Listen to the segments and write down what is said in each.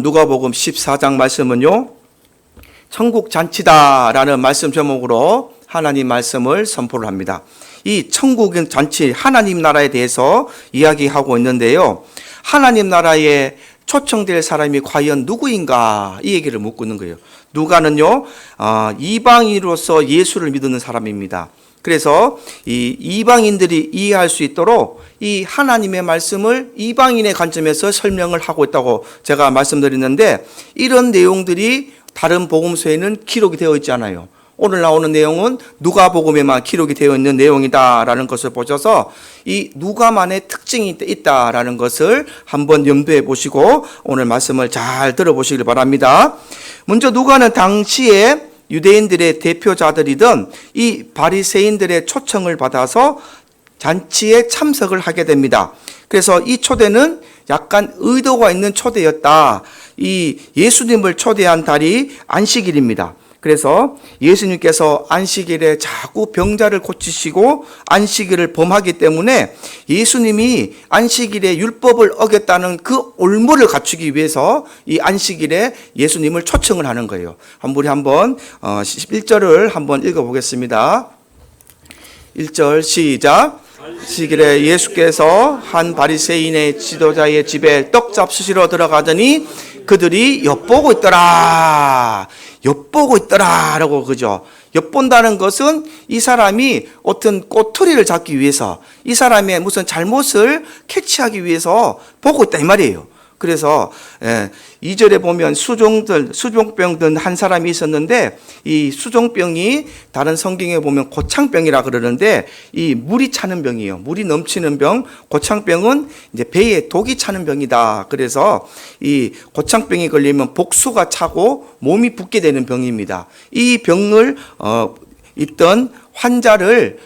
누가복음 14장 말씀은요, 천국 잔치다라는 말씀 제목으로 하나님 말씀을 선포를 합니다. 이 천국 잔치, 하나님 나라에 대해서 이야기하고 있는데요, 하나님 나라에 초청될 사람이 과연 누구인가, 이 얘기를 묻고 있는 거예요. 누가는요, 이방인으로서 예수를 믿는 사람입니다. 그래서 이 이방인들이 이해할 수 있도록 이 하나님의 말씀을 이방인의 관점에서 설명을 하고 있다고 제가 말씀드렸는데, 이런 내용들이 다른 복음서에는 기록이 되어 있지 않아요. 오늘 나오는 내용은 누가복음에만 기록이 되어 있는 내용이다라는 것을 보셔서 이 누가만의 특징이 있다라는 것을 한번 염두에 보시고 오늘 말씀을 잘 들어보시길 바랍니다. 먼저 누가는 당시에 유대인들의 대표자들이던 이 바리새인들의 초청을 받아서 잔치에 참석을 하게 됩니다. 그래서 이 초대는 약간 의도가 있는 초대였다. 이 예수님을 초대한 달이 안식일입니다. 그래서 예수님께서 안식일에 자꾸 병자를 고치시고 안식일을 범하기 때문에 예수님이 안식일에 율법을 어겼다는 그 올무를 갖추기 위해서 이 안식일에 예수님을 초청을 하는 거예요. 우리 한번 1절을 한번 읽어보겠습니다. 1절 시작. 안식일에 예수께서 한 바리새인의 지도자의 집에 떡 잡수시러 들어가더니 그들이 엿보고 있더라. 엿보고 있더라라고, 그죠? 엿본다는 것은 이 사람이 어떤 꼬투리를 잡기 위해서, 이 사람의 무슨 잘못을 캐치하기 위해서 보고 있다 이 말이에요. 그래서 2절에 보면 수종병 든 한 사람이 있었는데, 이 수종병이 다른 성경에 보면 고창병이라 그러는데, 이 물이 차는 병이에요. 물이 넘치는 병. 고창병은 이제 배에 독이 차는 병이다. 그래서 이 고창병이 걸리면 복수가 차고 몸이 붓게 되는 병입니다. 이 병을 있던 환자를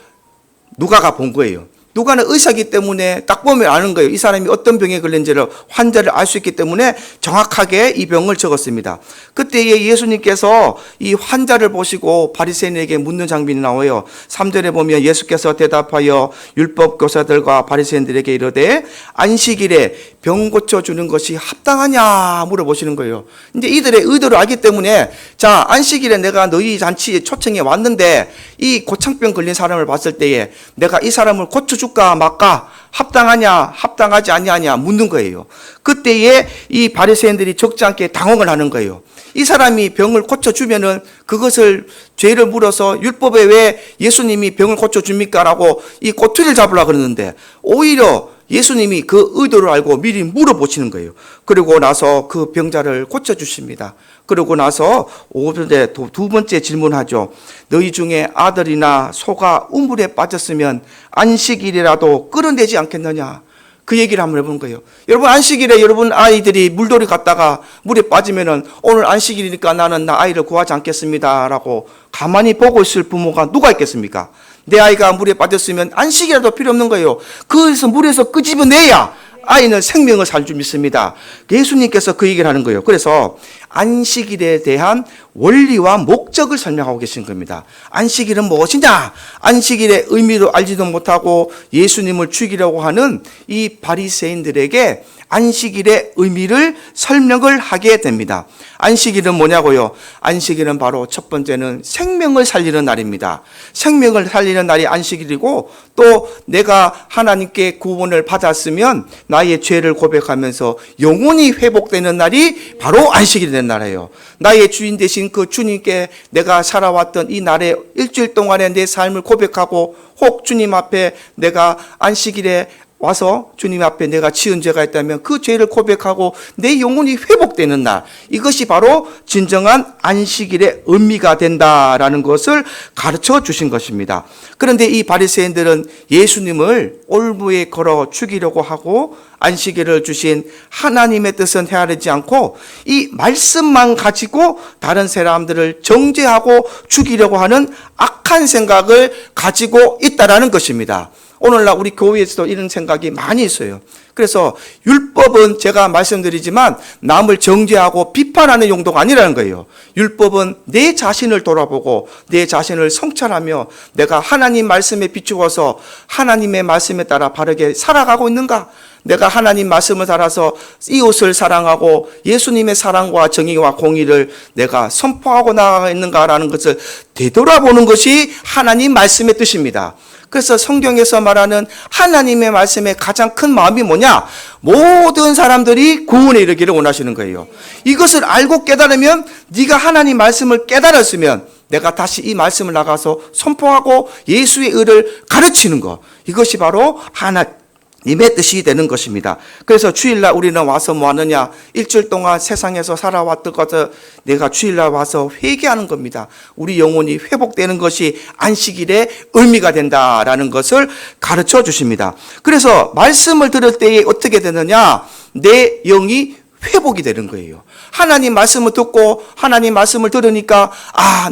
누가가 본 거예요. 누가는 의사이기 때문에 딱 보면 아는 거예요. 이 사람이 어떤 병에 걸린지를, 환자를 알 수 있기 때문에 정확하게 이 병을 적었습니다. 그때에 예수님께서 이 환자를 보시고 바리새인에게 묻는 장면이 나와요. 3절에 보면 예수께서 대답하여 율법 교사들과 바리새인들에게 이르되 안식일에 병 고쳐주는 것이 합당하냐 물어보시는 거예요. 이제 이들의 의도를 알기 때문에, 자, 안식일에 내가 너희 잔치에 초청해 왔는데 이 고창병 걸린 사람을 봤을 때에 내가 이 사람을 고쳐줄까 말까, 합당하냐 합당하지 아니하냐 묻는 거예요. 그때에 이 바리새인들이 적지 않게 당황을 하는 거예요. 이 사람이 병을 고쳐주면은 그것을 죄를 물어서 율법에 왜 예수님이 병을 고쳐줍니까? 라고 이 꼬투리를 잡으려고 그러는데, 오히려 예수님이 그 의도를 알고 미리 물어보시는 거예요. 그리고 나서 그 병자를 고쳐주십니다. 그러고 나서 5절에 두 번째 질문하죠. 너희 중에 아들이나 소가 우물에 빠졌으면 안식일이라도 끌어내지 않겠느냐? 그 얘기를 한번 해보는 거예요. 여러분, 안식일에 여러분 아이들이 물놀이 갔다가 물에 빠지면은 오늘 안식일이니까 나는 나 아이를 구하지 않겠습니다 라고 가만히 보고 있을 부모가 누가 있겠습니까? 내 아이가 물에 빠졌으면 안식이라도 필요 없는 거예요. 그래서 물에서 끄집어내야 아이는 생명을 살 줄 믿습니다. 예수님께서 그 얘기를 하는 거예요. 그래서 안식일에 대한 원리와 목적을 설명하고 계신 겁니다. 안식일은 무엇이냐? 안식일의 의미도 알지도 못하고 예수님을 죽이려고 하는 이 바리새인들에게 안식일의 의미를 설명을 하게 됩니다. 안식일은 뭐냐고요? 안식일은 바로 첫 번째는 생명을 살리는 날입니다. 생명을 살리는 날이 안식일이고, 또 내가 하나님께 구원을 받았으면 나의 죄를 고백하면서 영혼이 회복되는 날이 바로 안식일이 되는 날이에요. 나의 주인 되신 그 주님께 내가 살아왔던 이 날에 일주일 동안의 내 삶을 고백하고, 혹 주님 앞에 내가 안식일에 와서 주님 앞에 내가 지은 죄가 있다면 그 죄를 고백하고 내 영혼이 회복되는 날, 이것이 바로 진정한 안식일의 의미가 된다라는 것을 가르쳐 주신 것입니다. 그런데 이 바리새인들은 예수님을 올무에 걸어 죽이려고 하고 안식일을 주신 하나님의 뜻은 헤아리지 않고 이 말씀만 가지고 다른 사람들을 정죄하고 죽이려고 하는 악한 생각을 가지고 있다라는 것입니다. 오늘날 우리 교회에서도 이런 생각이 많이 있어요. 그래서 율법은 제가 말씀드리지만 남을 정죄하고 비판하는 용도가 아니라는 거예요. 율법은 내 자신을 돌아보고 내 자신을 성찰하며 내가 하나님 말씀에 비추어서 하나님의 말씀에 따라 바르게 살아가고 있는가? 내가 하나님 말씀을 따라서 이웃을 사랑하고 예수님의 사랑과 정의와 공의를 내가 선포하고 나아가 있는가라는 것을 되돌아보는 것이 하나님 말씀의 뜻입니다. 그래서 성경에서 말하는 하나님의 말씀의 가장 큰 마음이 뭐냐? 모든 사람들이 구원에 이르기를 원하시는 거예요. 이것을 알고 깨달으면, 네가 하나님 말씀을 깨달았으면 내가 다시 이 말씀을 나가서 선포하고 예수의 의를 가르치는 것, 이것이 바로 하나님의 뜻이 되는 것입니다. 그래서 주일날 우리는 와서 뭐 하느냐? 일주일 동안 세상에서 살아왔던 것을 내가 주일날 와서 회개하는 겁니다. 우리 영혼이 회복되는 것이 안식일의 의미가 된다라는 것을 가르쳐 주십니다. 그래서 말씀을 들을 때에 어떻게 되느냐? 내 영이 회복이 되는 거예요. 하나님 말씀을 듣고 하나님 말씀을 들으니까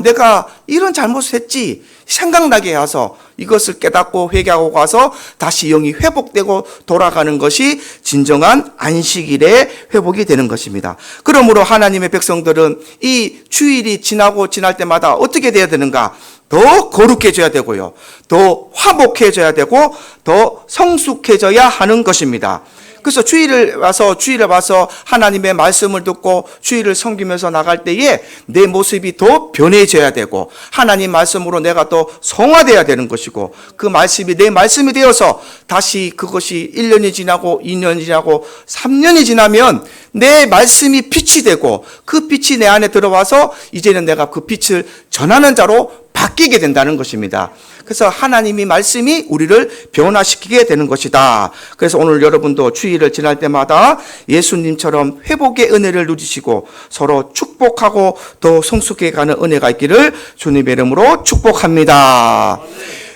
내가 이런 잘못을 했지 생각나게 해서 이것을 깨닫고 회개하고 가서 다시 영이 회복되고 돌아가는 것이 진정한 안식일의 회복이 되는 것입니다. 그러므로 하나님의 백성들은 이 주일이 지나고 지날 때마다 어떻게 돼야 되는가? 더 거룩해져야 되고요. 더 화목해져야 되고 더 성숙해져야 하는 것입니다. 그래서 주일을 와서 하나님의 말씀을 듣고 주일을 섬기면서 나갈 때에 내 모습이 더 변해져야 되고 하나님 말씀으로 내가 또 성화되어야 되는 것이고 그 말씀이 내 말씀이 되어서 다시 그것이 1년이 지나고 2년이 지나고 3년이 지나면 내 말씀이 빛이 되고 그 빛이 내 안에 들어와서 이제는 내가 그 빛을 전하는 자로 바뀌게 된다는 것입니다. 그래서 하나님이 말씀이 우리를 변화시키게 되는 것이다. 그래서 오늘 여러분도 주일을 지날 때마다 예수님처럼 회복의 은혜를 누리시고 서로 축복하고 더 성숙해가는 은혜가 있기를 주님의 이름으로 축복합니다.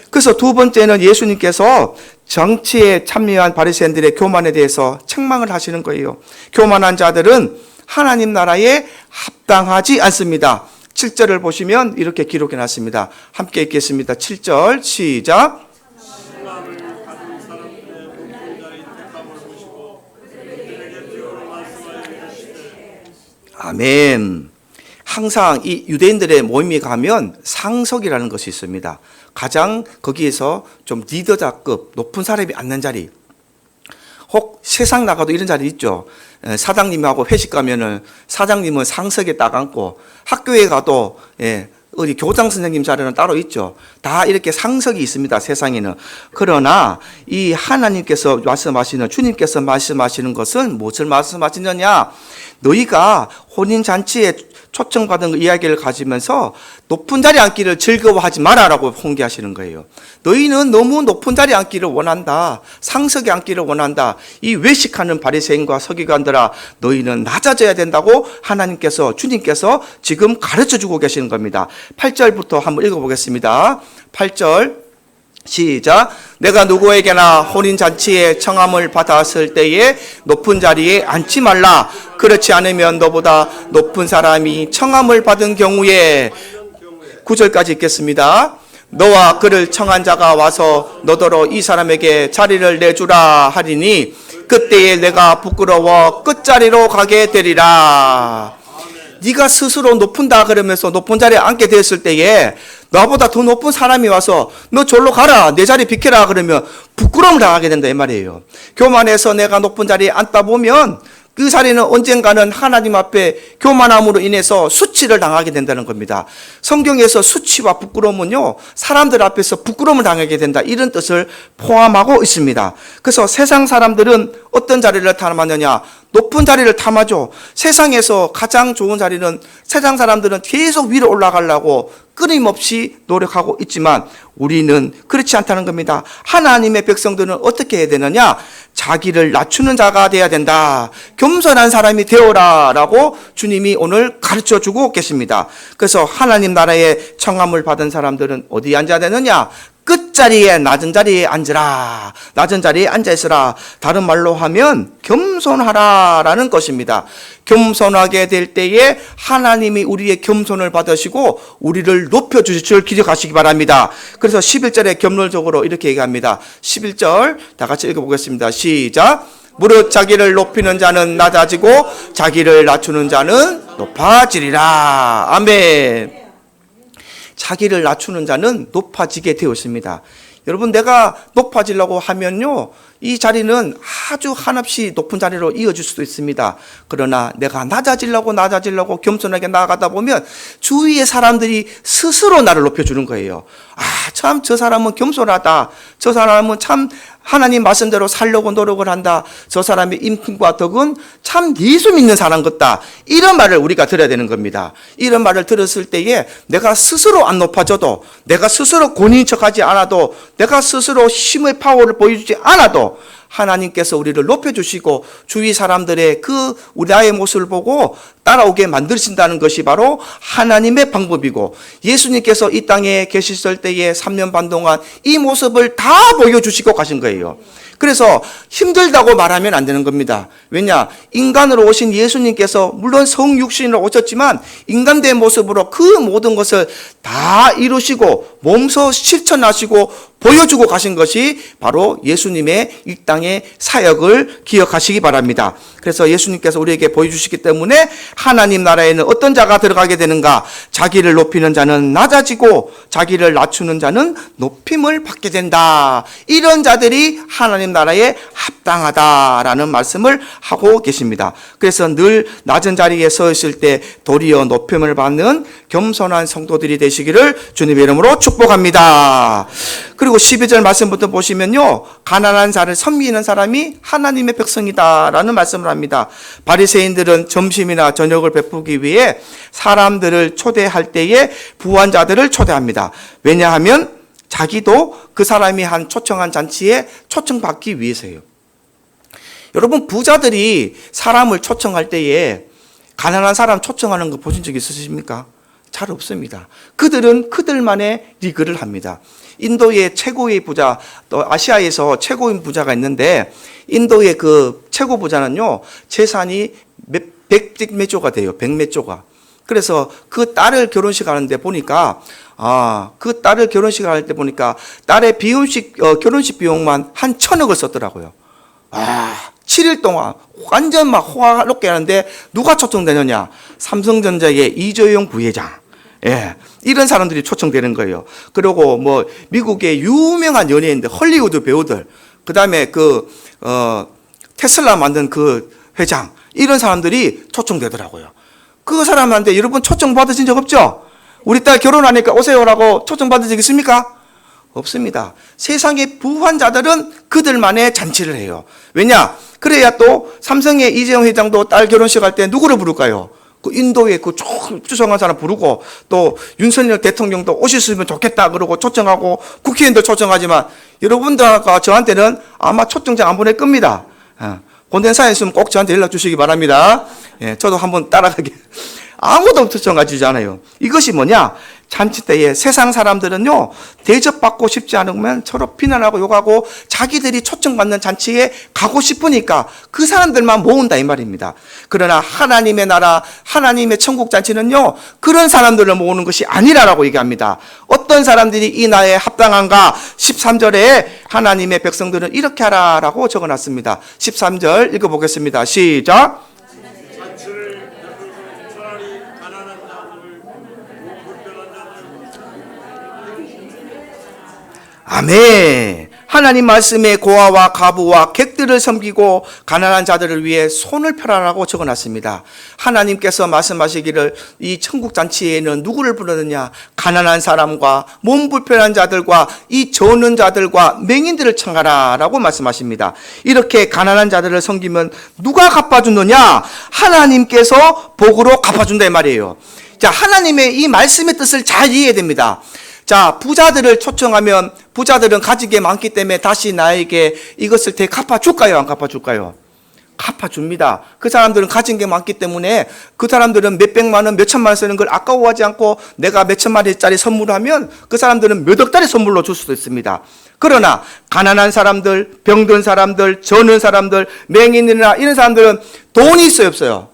그래서 두 번째는 예수님께서 정치에 참여한 바리새인들의 교만에 대해서 책망을 하시는 거예요. 교만한 자들은 하나님 나라에 합당하지 않습니다. 7절을 보시면 이렇게 기록해 놨습니다. 함께 읽겠습니다. 7절 시작. 아멘. 항상 이 유대인들의 모임에 가면 상석이라는 것이 있습니다. 가장 거기에서 좀 리더자급 높은 사람이 앉는 자리, 혹 세상 나가도 이런 자리 있죠. 사장님하고 회식 가면은 사장님은 상석에 딱 앉고 학교에 가도 어디 교장 선생님 자리는 따로 있죠. 다 이렇게 상석이 있습니다. 세상에는. 그러나 이 하나님께서 말씀하시는 주님께서 말씀하시는 것은 무엇을 말씀하시느냐? 너희가 혼인잔치에 초청받은 이야기를 가지면서 높은 자리에 앉기를 즐거워하지 마라라고 홍계하시는 거예요. 너희는 너무 높은 자리에 앉기를 원한다. 상석에 앉기를 원한다. 이 외식하는 바리새인과 서기관들아, 너희는 낮아져야 된다고 하나님께서, 주님께서 지금 가르쳐주고 계시는 겁니다. 8절부터 한번 읽어보겠습니다. 8절 시작. 내가 누구에게나 혼인잔치에 청함을 받았을 때에 높은 자리에 앉지 말라. 그렇지 않으면 너보다 높은 사람이 청함을 받은 경우에 9절까지 읽겠습니다. 너와 그를 청한 자가 와서 너더러 이 사람에게 자리를 내주라 하리니 그때에 내가 부끄러워 끝자리로 가게 되리라. 네가 스스로 높은다 그러면서 높은 자리에 앉게 됐을 때에 나보다 더 높은 사람이 와서 너 절로 가라, 내 자리 비켜라 그러면 부끄러움을 당하게 된다 이 말이에요. 교만해서 내가 높은 자리에 앉다 보면 그 자리는 언젠가는 하나님 앞에 교만함으로 인해서 수치를 당하게 된다는 겁니다. 성경에서 수치와 부끄러움은요, 사람들 앞에서 부끄러움을 당하게 된다, 이런 뜻을 포함하고 있습니다. 그래서 세상 사람들은 어떤 자리를 탐하느냐? 높은 자리를 탐하죠. 세상에서 가장 좋은 자리는, 세상 사람들은 계속 위로 올라가려고 끊임없이 노력하고 있지만 우리는 그렇지 않다는 겁니다. 하나님의 백성들은 어떻게 해야 되느냐? 자기를 낮추는 자가 되어야 된다. 겸손한 사람이 되어라 라고 주님이 오늘 가르쳐주고 계십니다. 그래서 하나님 나라의 청함을 받은 사람들은 어디에 앉아야 되느냐? 끝자리에, 낮은 자리에 앉으라. 낮은 자리에 앉아있으라. 다른 말로 하면 겸손하라 라는 것입니다. 겸손하게 될 때에 하나님이 우리의 겸손을 받으시고 우리를 높여주실 줄 기억하시기 바랍니다. 그래서 11절에 겸손적으로 이렇게 얘기합니다. 11절 다 같이 읽어보겠습니다. 시작. 무릇 자기를 높이는 자는 낮아지고 자기를 낮추는 자는 높아지리라. 아멘. 자기를 낮추는 자는 높아지게 되었습니다. 여러분, 내가 높아지려고 하면요, 이 자리는 아주 한없이 높은 자리로 이어질 수도 있습니다. 그러나 내가 낮아지려고 겸손하게 나아가다 보면 주위의 사람들이 스스로 나를 높여주는 거예요. 아, 참 저 사람은 겸손하다. 저 사람은 참 하나님 말씀대로 살려고 노력을 한다. 저 사람의 인품과 덕은 참 예수 믿는 사람 같다. 이런 말을 우리가 들어야 되는 겁니다. 이런 말을 들었을 때에 내가 스스로 안 높아져도, 내가 스스로 권위인 척하지 않아도, 내가 스스로 힘의 파워를 보여주지 않아도 하나님께서 우리를 높여주시고 주위 사람들의 그 나의 모습을 보고 따라오게 만드신다는 것이 바로 하나님의 방법이고, 예수님께서 이 땅에 계셨을 때에 3년 반 동안 이 모습을 다 보여주시고 가신 거예요. 그래서 힘들다고 말하면 안 되는 겁니다. 왜냐? 인간으로 오신 예수님께서 물론 성육신으로 오셨지만 인간된 모습으로 그 모든 것을 다 이루시고 몸소 실천하시고 보여주고 가신 것이 바로 예수님의 이 땅의 사역을 기억하시기 바랍니다. 그래서 예수님께서 우리에게 보여주시기 때문에 하나님 나라에는 어떤 자가 들어가게 되는가? 자기를 높이는 자는 낮아지고 자기를 낮추는 자는 높임을 받게 된다. 이런 자들이 하나님 나라에 합당하다라는 말씀을 하고 계십니다. 그래서 늘 낮은 자리에 서 있을 때 도리어 높임을 받는 겸손한 성도들이 되시기를 주님의 이름으로 축복합니다. 그리고 12절 말씀부터 보시면요, 가난한 자를 섬기는 사람이 하나님의 백성이다라는 말씀을 합니다. 바리새인들은 점심이나 저녁을 베푸기 위해 사람들을 초대할 때에 부한 자들을 초대합니다. 왜냐하면 자기도 그 사람이 한 초청한 잔치에 초청받기 위해서예요. 여러분, 부자들이 사람을 초청할 때에 가난한 사람 초청하는 거 보신 적 있으십니까? 잘 없습니다. 그들은 그들만의 리그를 합니다. 인도의 최고의 부자, 또 아시아에서 최고인 부자가 있는데, 인도의 그 최고 부자는요, 재산이 몇 조가 돼요. 100몇 조가. 그래서 그 딸을 결혼식 하는데 보니까, 그 딸을 결혼식 할 때 보니까 딸의 결혼식 비용만 한 1,000억을 썼더라고요. 7일 동안 완전 막 호화롭게 하는데 누가 초청되느냐? 삼성전자의 이재용 부회장. 예, 이런 사람들이 초청되는 거예요. 그리고 뭐 미국의 유명한 연예인들, 헐리우드 배우들, 그 다음에 테슬라 만든 그 회장, 이런 사람들이 초청되더라고요. 그 사람한테 여러분 초청 받으신 적 없죠? 우리 딸 결혼하니까 오세요라고 초청 받은 적 있습니까? 없습니다. 세상의 부한 자들은 그들만의 잔치를 해요. 왜냐? 그래야 또 삼성의 이재용 회장도 딸 결혼식 할 때 누구를 부를까요? 그 인도의 그 추성한 사람 부르고, 또 윤석열 대통령도 오셨으면 좋겠다 그러고 초청하고, 국회의원도 초청하지만 여러분들과 저한테는 아마 초청장 안 보낼 겁니다. 본대사에 있으면 꼭 저한테 연락 주시기 바랍니다. 예, 저도 한번 따라가게. 아무도 초청하지 않아요. 이것이 뭐냐? 잔치 때에 세상 사람들은요, 대접받고 싶지 않으면 서로 비난하고 욕하고 자기들이 초청받는 잔치에 가고 싶으니까 그 사람들만 모은다 이 말입니다. 그러나 하나님의 나라, 하나님의 천국 잔치는요, 그런 사람들을 모으는 것이 아니라라고 얘기합니다. 어떤 사람들이 이 나라에 합당한가? 13절에 하나님의 백성들은 이렇게 하라라고 적어놨습니다. 13절 읽어보겠습니다. 시작. 아멘. 하나님 말씀에 고아와 과부와 객들을 섬기고 가난한 자들을 위해 손을 펴라라고 적어놨습니다. 하나님께서 말씀하시기를 이 천국 잔치에는 누구를 부르느냐? 가난한 사람과 몸 불편한 자들과 이 저는 자들과 맹인들을 청하라라고 말씀하십니다. 이렇게 가난한 자들을 섬기면 누가 갚아주느냐? 하나님께서 복으로 갚아준다 이 말이에요. 자, 하나님의 이 말씀의 뜻을 잘 이해해야 됩니다. 자, 부자들을 초청하면 부자들은 가진 게 많기 때문에 다시 나에게 이것을 갚아줄까요? 안 갚아줄까요? 갚아줍니다. 그 사람들은 가진 게 많기 때문에 그 사람들은 몇백만 원, 몇천만 원 쓰는 걸 아까워하지 않고 내가 몇천만 원짜리 선물하면 그 사람들은 몇 억짜리 선물로 줄 수도 있습니다. 그러나 가난한 사람들, 병든 사람들, 저는 사람들, 맹인이나 이런 사람들은 돈이 있어요, 없어요?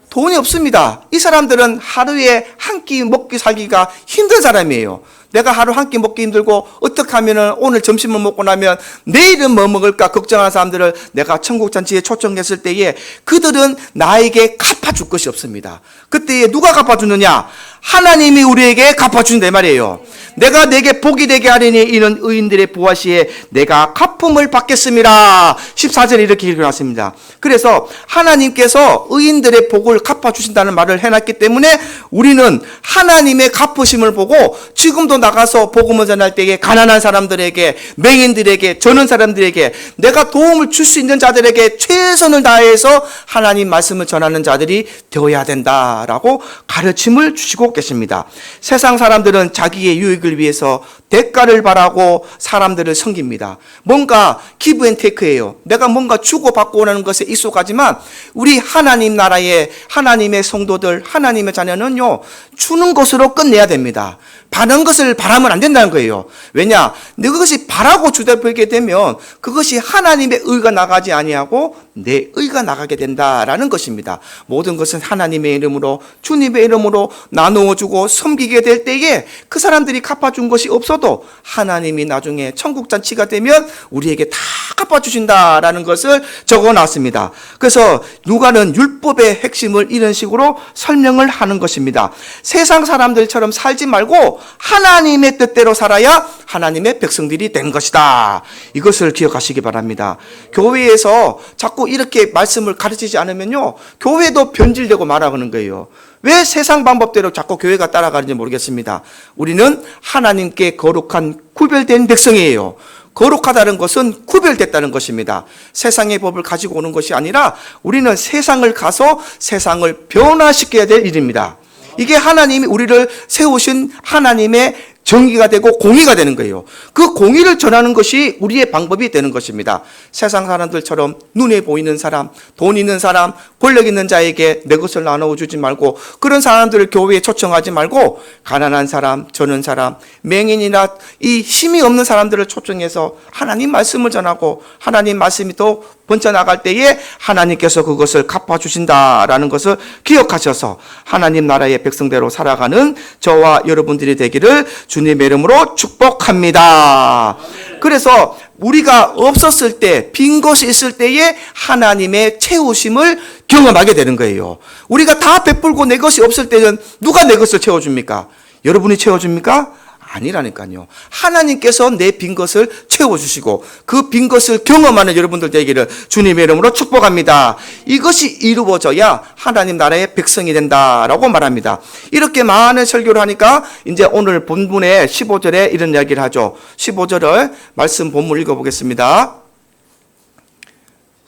돈이 없습니다. 이 사람들은 하루에 한 끼 먹기 살기가 힘든 사람이에요. 내가 하루 한 끼 먹기 힘들고 어떻게 하면은 오늘 점심을 먹고 나면 내일은 뭐 먹을까 걱정하는 사람들을 내가 천국잔치에 초청했을 때에 그들은 나에게 갚아줄 것이 없습니다. 그때에 누가 갚아주느냐? 하나님이 우리에게 갚아준다 이 말이에요. 내가 내게 복이 되게 하리니 이는 의인들의 부활시에 내가 갚음을 받겠습니다. 14절에 이렇게 읽어놨습니다. 그래서 하나님께서 의인들의 복을 갚아주신다는 말을 해놨기 때문에 우리는 하나님의 갚으심을 보고 지금도 나가서 복음을 전할 때에 가난한 사람들에게, 맹인들에게, 저는 사람들에게, 내가 도움을 줄 수 있는 자들에게 최선을 다해서 하나님 말씀을 전하는 자들이 되어야 된다라고 가르침을 주시고 계십니다. 세상 사람들은 자기의 유익을 위해서 대가를 바라고 사람들을 섬깁니다. 뭔가 기브 앤 테이크예요. 내가 뭔가 주고받고 오는 것에 익숙하지만 우리 하나님 나라의 하나님의 성도들, 하나님의 자녀는요, 주는 것으로 끝내야 됩니다. 받은 것을 바라면 안 된다는 거예요. 왜냐? 그것이 바라고 주되게 되면 그것이 하나님의 의가 나가지 아니하고 내 의가 나가게 된다라는 것입니다. 모든 것은 하나님의 이름으로, 주님의 이름으로 나누어주고 섬기게 될 때에 그 사람들이 갚아준 것이 없어도 하나님이 나중에 천국잔치가 되면 우리에게 다 갚아주신다라는 것을 적어놨습니다. 그래서 누가는 율법의 핵심을 이런 식으로 설명을 하는 것입니다. 세상 사람들처럼 살지 말고 하나님의 뜻대로 살아야 하나님의 백성들이 된 것이다. 이것을 기억하시기 바랍니다. 교회에서 자꾸 이렇게 말씀을 가르치지 않으면요, 교회도 변질되고 말아가는 거예요. 왜 세상 방법대로 자꾸 교회가 따라가는지 모르겠습니다. 우리는 하나님께 거룩한 구별된 백성이에요. 거룩하다는 것은 구별됐다는 것입니다. 세상의 법을 가지고 오는 것이 아니라 우리는 세상을 가서 세상을 변화시켜야 될 일입니다. 이게 하나님이 우리를 세우신 하나님의 정의가 되고 공의가 되는 거예요. 그 공의를 전하는 것이 우리의 방법이 되는 것입니다. 세상 사람들처럼 눈에 보이는 사람, 돈 있는 사람, 권력 있는 자에게 내 것을 나눠주지 말고 그런 사람들을 교회에 초청하지 말고 가난한 사람, 저는 사람, 맹인이나 이 힘이 없는 사람들을 초청해서 하나님 말씀을 전하고 하나님 말씀이 또 번져나갈 때에 하나님께서 그것을 갚아주신다라는 것을 기억하셔서 하나님 나라의 백성대로 살아가는 저와 여러분들이 되기를 주님의 이름으로 축복합니다. 그래서 우리가 없었을 때, 빈 것이 있을 때에 하나님의 채우심을 경험하게 되는 거예요. 우리가 다 베풀고 내 것이 없을 때는 누가 내 것을 채워줍니까? 여러분이 채워줍니까? 아니라니까요. 하나님께서 내 빈 것을 채워주시고 그 빈 것을 경험하는 여러분들 되기를 주님의 이름으로 축복합니다. 이것이 이루어져야 하나님 나라의 백성이 된다라고 말합니다. 이렇게 많은 설교를 하니까 이제 오늘 본문의 15절에 이런 이야기를 하죠. 15절을 말씀 본문 읽어보겠습니다.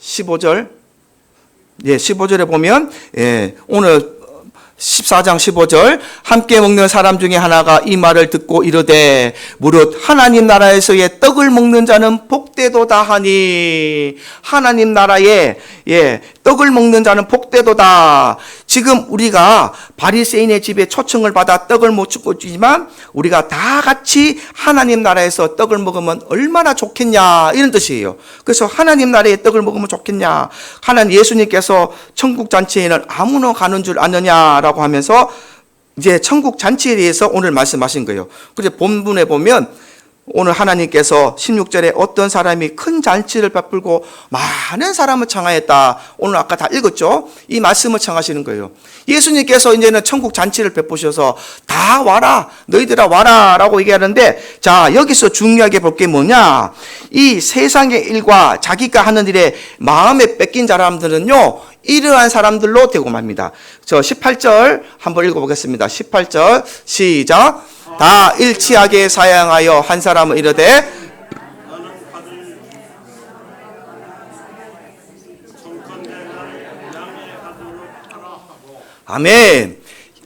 15절. 15절에 보면 오늘 14장 15절 함께 먹는 사람 중에 하나가 이 말을 듣고 이르되 무릇 하나님 나라에서의 떡을 먹는 자는 복되도다 하니 하나님 나라에 떡을 먹는 자는 복되도다. 지금 우리가 바리새인의 집에 초청을 받아 떡을 못 주지만 우리가 다 같이 하나님 나라에서 떡을 먹으면 얼마나 좋겠냐 이런 뜻이에요. 그래서 하나님 나라의 떡을 먹으면 좋겠냐. 하나님 예수님께서 천국 잔치에는 아무나 가는 줄 아느냐라고 하면서 이제 천국 잔치에 대해서 오늘 말씀하신 거예요. 그래서 본문에 보면 오늘 하나님께서 16절에 어떤 사람이 큰 잔치를 베풀고 많은 사람을 청하였다. 오늘 아까 다 읽었죠? 이 말씀을 청하시는 거예요. 예수님께서 이제는 천국 잔치를 베푸셔서 다 와라, 너희들아 와라 라고 얘기하는데, 자, 여기서 중요하게 볼 게 뭐냐? 이 세상의 일과 자기가 하는 일에 마음에 뺏긴 사람들은요, 이러한 사람들로 되고 맙니다. 저 18절 한번 읽어보겠습니다. 18절 시작. 다 일치하게 사양하여 한 사람은 이르되 아멘.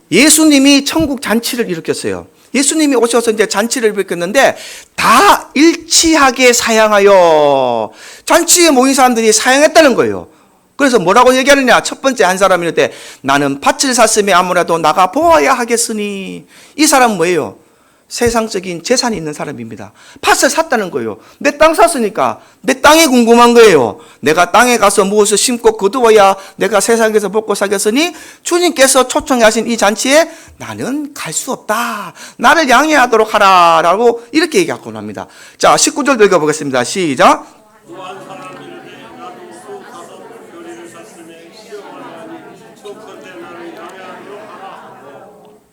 예수님이 천국 잔치를 일으켰어요. 예수님이 오셔서 이제 잔치를 일으켰는데 다 일치하게 사양하여 잔치에 모인 사람들이 사양했다는 거예요. 그래서 뭐라고 얘기하느냐? 첫 번째 한 사람이 이르되 나는 밭을 샀으면 아무래도 나가 보아야 하겠으니. 이 사람은 뭐예요? 세상적인 재산이 있는 사람입니다. 밭을 샀다는 거예요. 내 땅 샀으니까 내 땅이 궁금한 거예요. 내가 땅에 가서 무엇을 심고 거두어야 내가 세상에서 먹고 살겠으니 주님께서 초청하신 이 잔치에 나는 갈 수 없다. 나를 양해하도록 하라 라고 이렇게 얘기하곤 합니다. 자, 19절 읽어보겠습니다. 시작.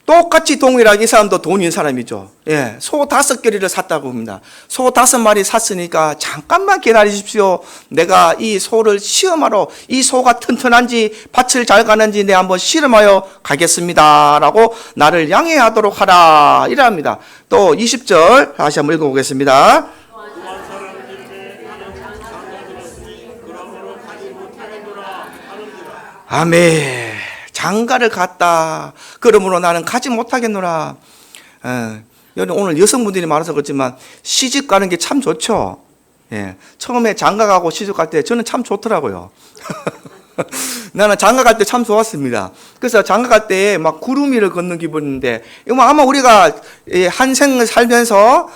똑같이 동일하게 이 사람도 돈인 사람이죠. 예, 소 5결이를 샀다고 합니다. 소 5마리 샀으니까 잠깐만 기다리십시오. 내가 이 소를 시험하러, 이 소가 튼튼한지 밭을 잘 가는지 내가 한번 실험하여 가겠습니다 라고 나를 양해하도록 하라 이랍니다. 또 20절 다시 한번 읽어보겠습니다. 아멘. 장가를 갔다. 그러므로 나는 가지 못하겠노라. 오늘 여성분들이 많아서 그렇지만 시집 가는 게 참 좋죠. 예. 처음에 장가 가고 시집 갈 때 저는 참 좋더라고요. 나는 장가 갈 때 참 좋았습니다. 그래서 장가 갈 때 막 구름 위를 걷는 기분인데, 아마 우리가 한 생을 살면서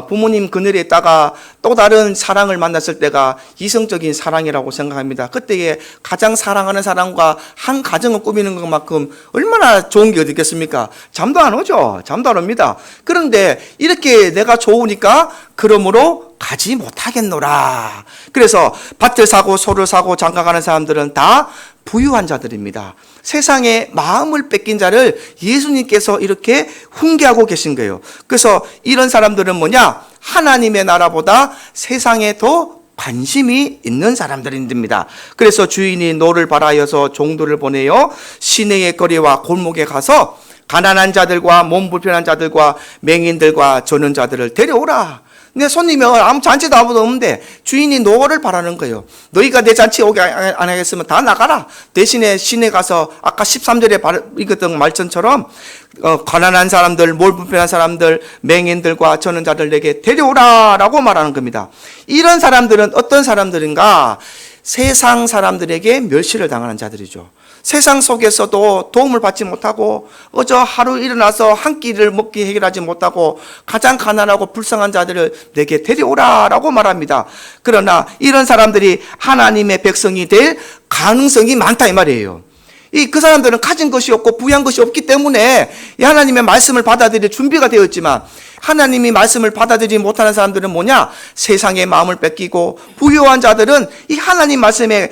부모님 그늘에 있다가 또 다른 사랑을 만났을 때가 이성적인 사랑이라고 생각합니다. 그때에 가장 사랑하는 사람과 한 가정을 꾸미는 것만큼 얼마나 좋은 게 어디 있겠습니까? 잠도 안 오죠. 잠도 안 옵니다. 그런데 이렇게 내가 좋으니까 그러므로 가지 못하겠노라. 그래서 밭을 사고 소를 사고 장가가는 사람들은 다 부유한 자들입니다. 세상에 마음을 뺏긴 자를 예수님께서 이렇게 훈계하고 계신 거예요. 그래서 이런 사람들은 뭐냐? 하나님의 나라보다 세상에 더 관심이 있는 사람들입니다. 그래서 주인이 노를 바라여서 종들을 보내요 시내의 거리와 골목에 가서 가난한 자들과 몸 불편한 자들과 맹인들과 저는 자들을 데려오라. 내 손님이 아무 잔치도 아무도 없는데 주인이 노를 바라는 거예요. 너희가 내 잔치 오게 안 하겠으면 다 나가라. 대신에 시내 가서 아까 13절에 읽었던 말씀처럼 가난한 사람들, 몸 불편한 사람들, 맹인들과 저는 자들 내게 데려오라 라고 말하는 겁니다. 이런 사람들은 어떤 사람들인가? 세상 사람들에게 멸시를 당하는 자들이죠. 세상 속에서도 도움을 받지 못하고 어저 하루 일어나서 한 끼를 먹기 해결하지 못하고 가장 가난하고 불쌍한 자들을 내게 데려오라 라고 말합니다. 그러나 이런 사람들이 하나님의 백성이 될 가능성이 많다 이 말이에요. 그 사람들은 가진 것이 없고 부유한 것이 없기 때문에 하나님의 말씀을 받아들일 준비가 되어 있지만 하나님이 말씀을 받아들이지 못하는 사람들은 뭐냐? 세상의 마음을 뺏기고 부유한 자들은 이 하나님 말씀에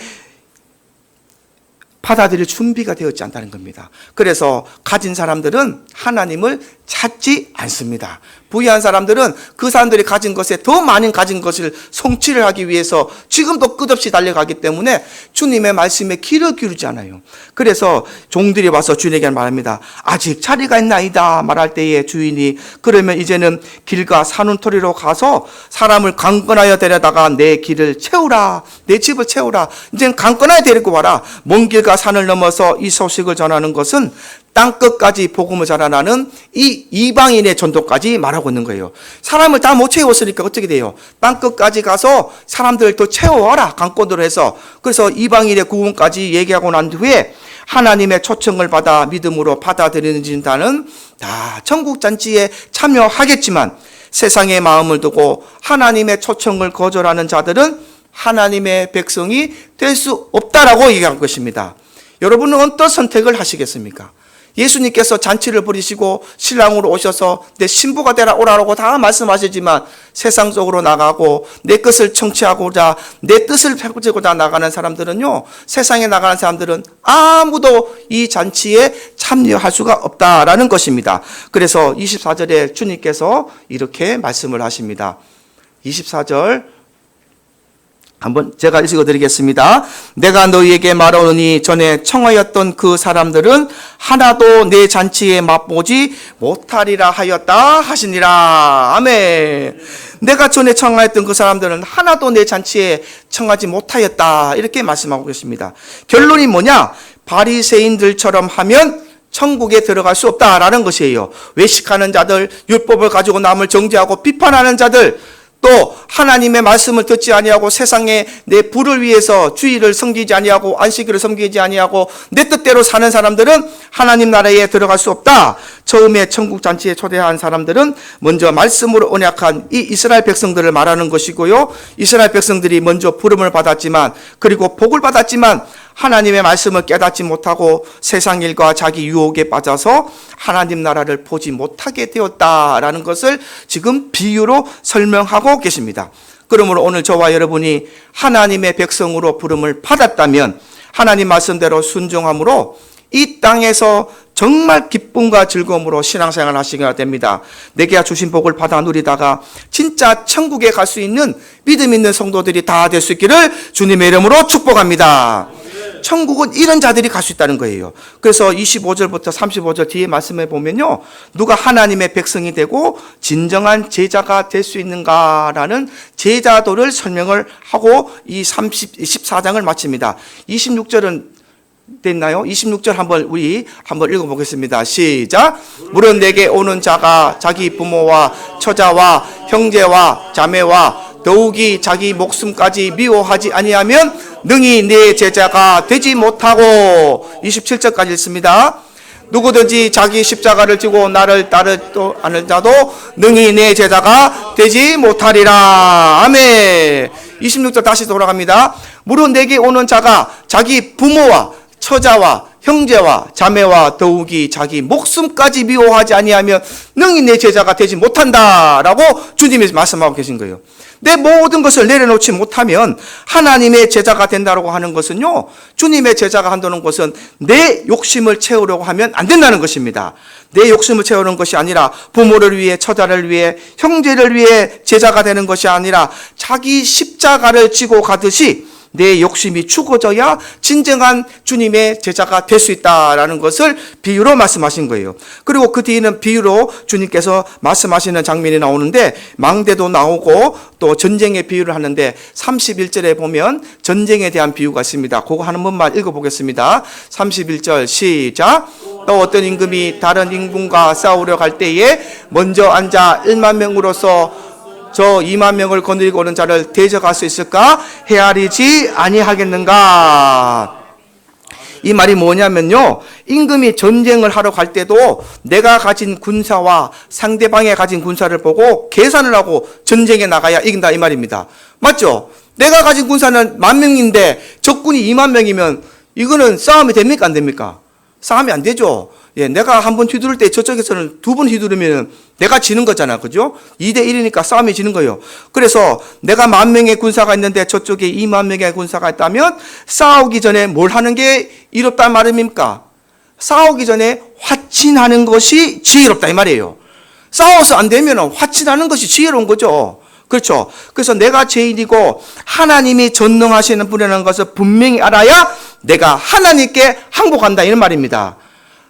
받아들일 준비가 되었지 않다는 겁니다. 그래서 가진 사람들은 하나님을 찾지 않습니다. 부유한 사람들은 그 사람들이 가진 것에 더 많은 가진 것을 성취를 하기 위해서 지금도 끝없이 달려가기 때문에 주님의 말씀에 귀를 기울이지 않아요. 그래서 종들이 와서 주인에게 말합니다. 아직 자리가 있나이다 말할 때에 주인이 그러면 이제는 길과 산운토리로 가서 사람을 강건하여 데려다가 내 길을 채우라. 내 집을 채우라. 이제는 강건하여 데리고 와라. 먼 길과 산을 넘어서 이 소식을 전하는 것은 땅끝까지 복음을 전하는 이 이방인의 전도까지 말하고 있는 거예요. 사람을 다 못 채웠으니까 어떻게 돼요? 땅끝까지 가서 사람들을 더 채워와라. 강권으로 해서. 그래서 이방인의 구원까지 얘기하고 난 후에 하나님의 초청을 받아 믿음으로 받아들이는 자는 다 천국잔치에 참여하겠지만 세상의 마음을 두고 하나님의 초청을 거절하는 자들은 하나님의 백성이 될 수 없다라고 얘기한 것입니다. 여러분은 어떤 선택을 하시겠습니까? 예수님께서 잔치를 벌이시고 신랑으로 오셔서 내 신부가 되라 오라라고 다 말씀하시지만 세상 속으로 나가고 내 것을 청취하고자 내 뜻을 펼치고자 나가는 사람들은요, 세상에 나가는 사람들은 아무도 이 잔치에 참여할 수가 없다라는 것입니다. 그래서 24절에 주님께서 이렇게 말씀을 하십니다. 24절 한번 제가 읽어드리겠습니다. 내가 너희에게 말하노니 전에 청하였던 그 사람들은 하나도 내 잔치에 맛보지 못하리라 하였다 하시니라. 아멘. 내가 전에 청하였던 그 사람들은 하나도 내 잔치에 청하지 못하였다. 이렇게 말씀하고 계십니다. 결론이 뭐냐? 바리새인들처럼 하면 천국에 들어갈 수 없다라는 것이에요. 외식하는 자들, 율법을 가지고 남을 정죄하고 비판하는 자들, 또 하나님의 말씀을 듣지 아니하고 세상에 내 부를 위해서 주의를 섬기지 아니하고 안식일을 섬기지 아니하고 내 뜻대로 사는 사람들은 하나님 나라에 들어갈 수 없다. 처음에 천국 잔치에 초대한 사람들은 먼저 말씀으로 언약한 이 이스라엘 백성들을 말하는 것이고요. 이스라엘 백성들이 먼저 부름을 받았지만, 그리고 복을 받았지만 하나님의 말씀을 깨닫지 못하고 세상 일과 자기 유혹에 빠져서 하나님 나라를 보지 못하게 되었다라는 것을 지금 비유로 설명하고 계십니다. 그러므로 오늘 저와 여러분이 하나님의 백성으로 부름을 받았다면 하나님 말씀대로 순종함으로 이 땅에서 정말 기쁨과 즐거움으로 신앙생활을 하시게 됩니다. 내게 주신 복을 받아 누리다가 진짜 천국에 갈 수 있는 믿음 있는 성도들이 다 될 수 있기를 주님의 이름으로 축복합니다. 천국은 이런 자들이 갈 수 있다는 거예요. 그래서 25절부터 35절 뒤에 말씀해 보면요, 누가 하나님의 백성이 되고 진정한 제자가 될 수 있는가라는 제자도를 설명을 하고 이 24장을 마칩니다. 26절은 됐나요? 26절 우리 한번 읽어보겠습니다. 시작. 물은 내게 오는 자가 자기 부모와 처자와 형제와 자매와 더욱이 자기 목숨까지 미워하지 아니하면 능히 내 제자가 되지 못하고, 27절까지 읽습니다. 누구든지 자기 십자가를 지고 나를 따르는 자도 능히 내 제자가 되지 못하리라. 아멘. 26절 다시 돌아갑니다. 물은 내게 오는 자가 자기 부모와 처자와 형제와 자매와 더욱이 자기 목숨까지 미워하지 아니하면 능히 내 제자가 되지 못한다라고 주님이 말씀하고 계신 거예요. 내 모든 것을 내려놓지 못하면 하나님의 제자가 된다고 하는 것은요, 주님의 제자가 한다는 것은 내 욕심을 채우려고 하면 안 된다는 것입니다. 내 욕심을 채우는 것이 아니라 부모를 위해, 처자를 위해, 형제를 위해 제자가 되는 것이 아니라 자기 십자가를 지고 가듯이 내 욕심이 죽어져야 진정한 주님의 제자가 될 수 있다라는 것을 비유로 말씀하신 거예요. 그리고 그 뒤에는 비유로 주님께서 말씀하시는 장면이 나오는데, 망대도 나오고 또 전쟁의 비유를 하는데 31절에 보면 전쟁에 대한 비유가 있습니다. 그거 한 번만 읽어보겠습니다. 31절 시작. 또 어떤 임금이 다른 임금과 싸우려 갈 때에 먼저 앉아 1만 명으로서 저 2만 명을 거느리고 오는 자를 대적할 수 있을까? 헤아리지 아니하겠는가? 이 말이 뭐냐면요, 임금이 전쟁을 하러 갈 때도 내가 가진 군사와 상대방이 가진 군사를 보고 계산을 하고 전쟁에 나가야 이긴다, 이 말입니다. 맞죠? 내가 가진 군사는 10,000명인데 적군이 2만 명이면 이거는 싸움이 됩니까, 안 됩니까? 싸움이 안 되죠. 예, 내가 한 번 휘두를 때 저쪽에서는 2번 휘두르면 내가 지는 거잖아. 그죠? 2대1이니까 싸움이 지는 거예요. 그래서 내가 10,000명의 군사가 있는데 저쪽에 2만 명의 군사가 있다면 싸우기 전에 뭘 하는 게 이롭단 말입니까? 싸우기 전에 화친하는 것이 지혜롭다, 이 말이에요. 싸워서 안 되면 화친하는 것이 지혜로운 거죠. 그렇죠? 그래서 내가 죄인이고 하나님이 전능하시는 분이라는 것을 분명히 알아야 내가 하나님께 항복한다, 이런 말입니다.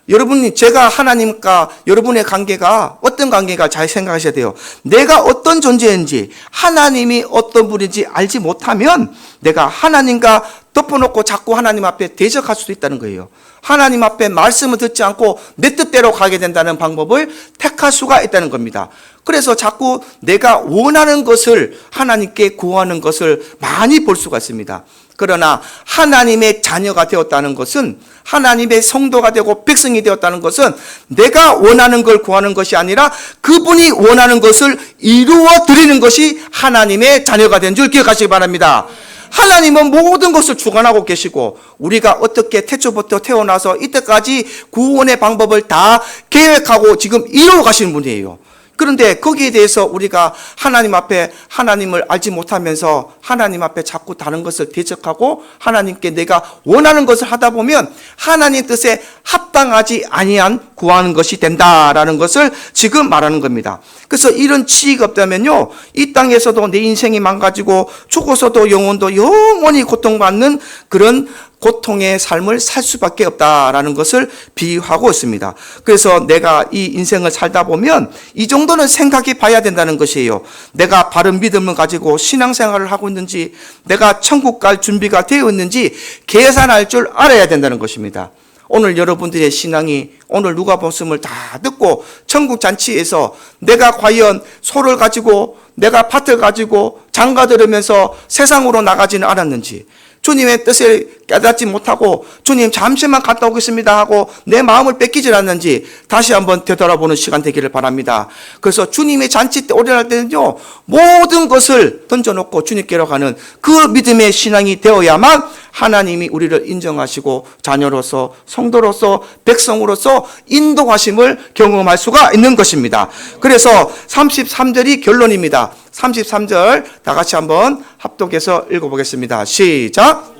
여러분이, 제가 하나님과 여러분의 관계가 어떤 관계가 잘 생각하셔야 돼요. 내가 어떤 존재인지, 하나님이 어떤 분인지 알지 못하면 내가 하나님과 덮어놓고 자꾸 하나님 앞에 대적할 수도 있다는 거예요. 하나님 앞에 말씀을 듣지 않고 내 뜻대로 가게 된다는 방법을 택할 수가 있다는 겁니다. 그래서 자꾸 내가 원하는 것을 하나님께 구하는 것을 많이 볼 수가 있습니다. 그러나 하나님의 자녀가 되었다는 것은, 하나님의 성도가 되고 백성이 되었다는 것은 내가 원하는 걸 구하는 것이 아니라 그분이 원하는 것을 이루어 드리는 것이 하나님의 자녀가 된 줄 기억하시기 바랍니다. 하나님은 모든 것을 주관하고 계시고 우리가 어떻게 태초부터 태어나서 이때까지 구원의 방법을 다 계획하고 지금 이루어 가시는 분이에요. 그런데 거기에 대해서 우리가 하나님 앞에 하나님을 알지 못하면서 하나님 앞에 자꾸 다른 것을 대적하고 하나님께 내가 원하는 것을 하다 보면 하나님 뜻에 합당하지 아니한 구하는 것이 된다라는 것을 지금 말하는 겁니다. 그래서 이런 지혜가 없다면요, 이 땅에서도 내 인생이 망가지고 죽어서도 영원히 고통받는 그런 고통의 삶을 살 수밖에 없다라는 것을 비유하고 있습니다. 그래서 내가 이 인생을 살다 보면 이 정도는 생각해 봐야 된다는 것이에요. 내가 바른 믿음을 가지고 신앙생활을 하고 있는지, 내가 천국 갈 준비가 되어 있는지 계산할 줄 알아야 된다는 것입니다. 오늘 여러분들의 신앙이 오늘 누가복음을 다 듣고 천국 잔치에서 내가 과연 소를 가지고, 내가 밭을 가지고 장가 들으면서 세상으로 나가지는 않았는지, 주님의 뜻을 깨닫지 못하고 주님 잠시만 갔다 오겠습니다 하고 내 마음을 뺏기질 않는지 다시 한번 되돌아보는 시간 되기를 바랍니다. 그래서 주님의 잔치 때 오려할 때는요, 모든 것을 던져놓고 주님께로 가는 그 믿음의 신앙이 되어야만 하나님이 우리를 인정하시고 자녀로서 성도로서 백성으로서 인도하심을 경험할 수가 있는 것입니다. 그래서 33절이 결론입니다. 33절 다 같이 한번 합독해서 읽어보겠습니다. 시작.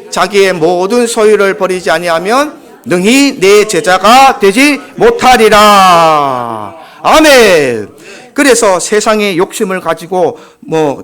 자기의 모든 소유를 버리지 아니하면 능히 내 제자가 되지 못하리라. 아멘. 그래서 세상의 욕심을 가지고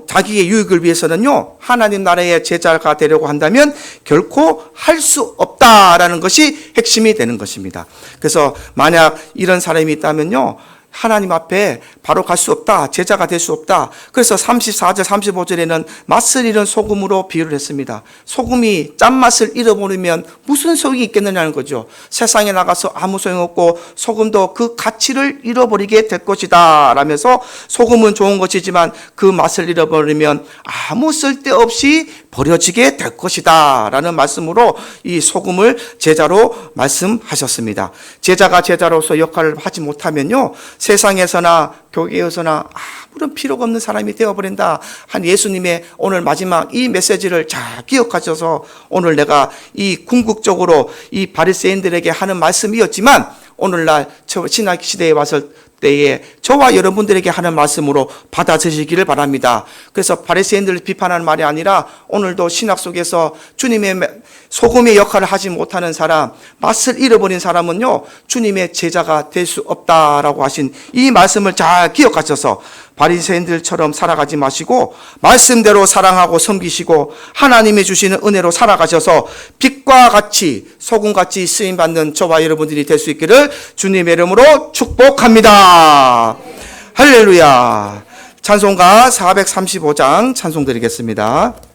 자기의 유익을 위해서는요, 하나님 나라의 제자가 되려고 한다면 결코 할 수 없다라는 것이 핵심이 되는 것입니다. 그래서 만약 이런 사람이 있다면요, 하나님 앞에 바로 갈 수 없다, 제자가 될 수 없다. 그래서 34절 35절에는 맛을 잃은 소금으로 비유를 했습니다. 소금이 짠맛을 잃어버리면 무슨 소용이 있겠느냐는 거죠. 세상에 나가서 아무 소용없고 소금도 그 가치를 잃어버리게 될 것이다 라면서 소금은 좋은 것이지만 그 맛을 잃어버리면 아무 쓸데없이 버려지게 될 것이다 라는 말씀으로 이 소금을 제자로 말씀하셨습니다. 제자가 제자로서 역할을 하지 못하면요, 세상에서나 교회에서나 아무런 필요가 없는 사람이 되어버린다 한 예수님의 오늘 마지막 이 메시지를 잘 기억하셔서 오늘 내가 이 궁극적으로 이 바리새인들에게 하는 말씀이었지만 오늘날 신학 시대에 왔을 때에 저와 여러분들에게 하는 말씀으로 받아들이시기를 바랍니다. 그래서 바리새인들을 비판하는 말이 아니라 오늘도 신학 속에서 주님의 소금의 역할을 하지 못하는 사람, 맛을 잃어버린 사람은요, 주님의 제자가 될 수 없다라고 하신 이 말씀을 잘 기억하셔서 바리새인들처럼 살아가지 마시고 말씀대로 사랑하고 섬기시고 하나님이 주시는 은혜로 살아가셔서 빛과 같이 소금같이 쓰임받는 저와 여러분들이 될 수 있기를 주님의 이름으로 축복합니다. 할렐루야. 찬송가 435장 찬송 드리겠습니다.